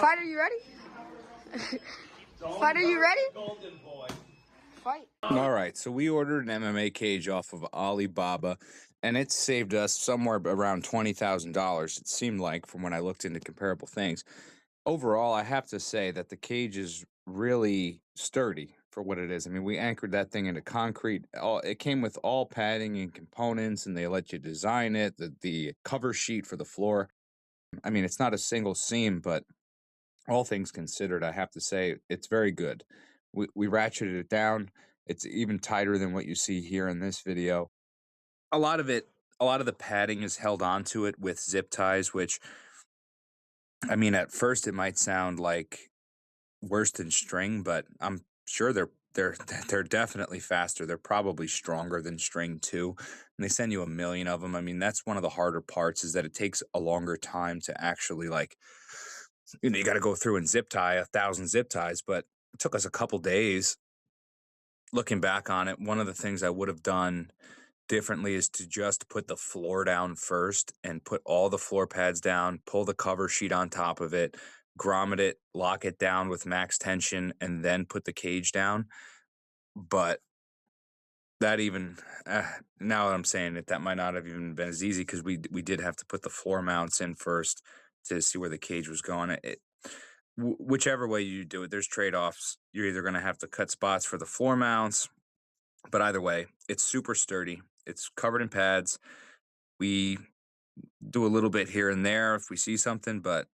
Fighter, you ready? Fighter, you ready? Fight. All right, so we ordered an MMA cage off of Alibaba, and it saved us somewhere around $20,000, it seemed like, from when I looked into comparable things. Overall, I have to say that the cage is really sturdy for what it is. I mean, we anchored that thing into concrete. It came with all padding and components, and they let you design it, the cover sheet for the floor. I mean, it's not a single seam, but all things considered, I have to say it's very good. We ratcheted it down. It's even tighter than what you see here in this video. A lot of it, a lot of the padding is held onto it with zip ties, which, I mean, at first it might sound like worse than string, but I'm sure they're they're definitely faster. They're probably stronger than string too. And they send you a million of them. I mean, that's one of the harder parts, is that it takes a longer time to actually, like, you got to go through and zip tie 1,000 zip ties, but it took us a couple days. Looking back on it, one of the things I would have done differently is to just put the floor down first and put all the floor pads down, pull the cover sheet on top of it, grommet it, lock it down with max tension, and then put the cage down. But that even now that I'm saying it, that might not have even been as easy, because we did have to put the floor mounts in first to see where the cage was going. Whichever way you do it, there's trade-offs. You're either going to have to cut spots for the floor mounts, but either way, it's super sturdy. It's covered in pads. We do a little bit here and there if we see something, but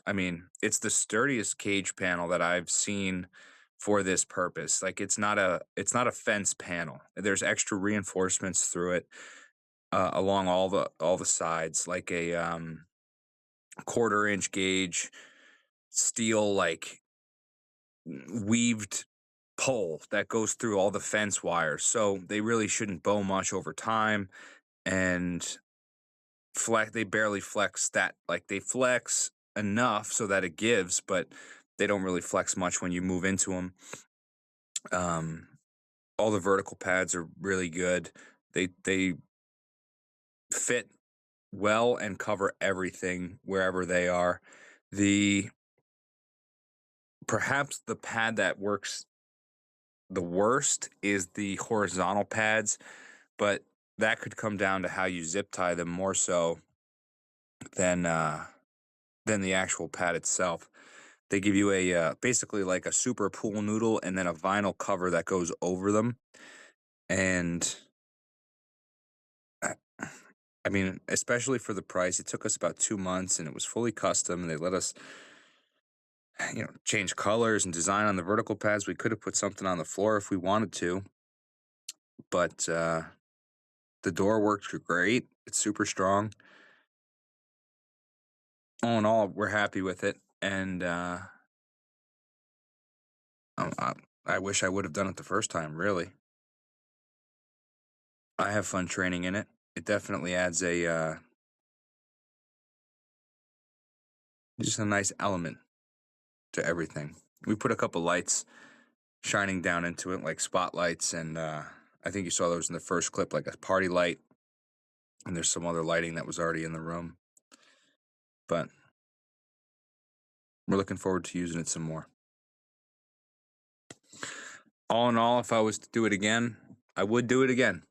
I mean, it's the sturdiest cage panel that I've seen for this purpose. Like, it's not a fence panel. There's extra reinforcements through it, along all the sides, like a 1/4 inch gauge steel, like, weaved pole that goes through all the fence wires. So they really shouldn't bow much over time, and they barely flex that. Like, they flex enough so that it gives, but they don't really flex much when you move into them. All the vertical pads are really good. They fit well and cover everything wherever they are. Perhaps the pad that works the worst is the horizontal pads, but that could come down to how you zip tie them more so than the actual pad itself. They give you a basically like a super pool noodle and then a vinyl cover that goes over them. And I mean, especially for the price, it took us about 2 months, and it was fully custom, and they let us, change colors and design on the vertical pads. We could have put something on the floor if we wanted to, but the door worked great. It's super strong. All in all, we're happy with it, and I wish I would have done it the first time, really. I have fun training in it. It definitely adds just a nice element to everything. We put a couple lights shining down into it, like spotlights, and I think you saw those in the first clip, like a party light, and there's some other lighting that was already in the room. But we're looking forward to using it some more. All in all, if I was to do it again, I would do it again.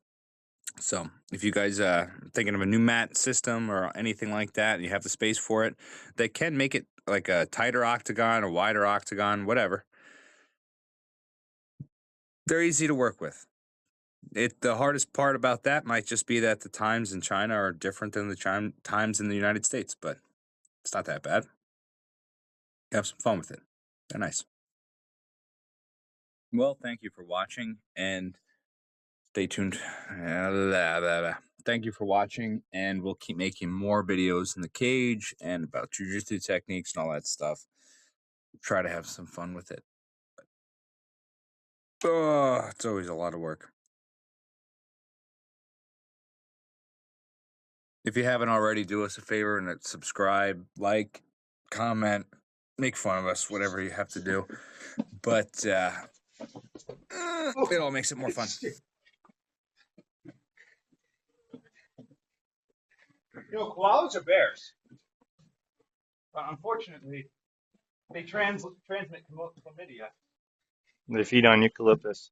So if you guys are thinking of a new mat system or anything like that, and you have the space for it, they can make it like a tighter octagon, a wider octagon, whatever. They're easy to work with. The hardest part about that might just be that the times in China are different than the times in the United States, but it's not that bad. You have some fun with it. They're nice. Well, thank you for watching, and stay tuned. Thank you for watching, and we'll keep making more videos in the cage and about jiu-jitsu techniques and all that stuff. Try to have some fun with it. It's always a lot of work. If you haven't already, do us a favor and subscribe, like, comment, make fun of us, whatever you have to do. But it all makes it more fun. Koalas or bears? Unfortunately, They feed on eucalyptus.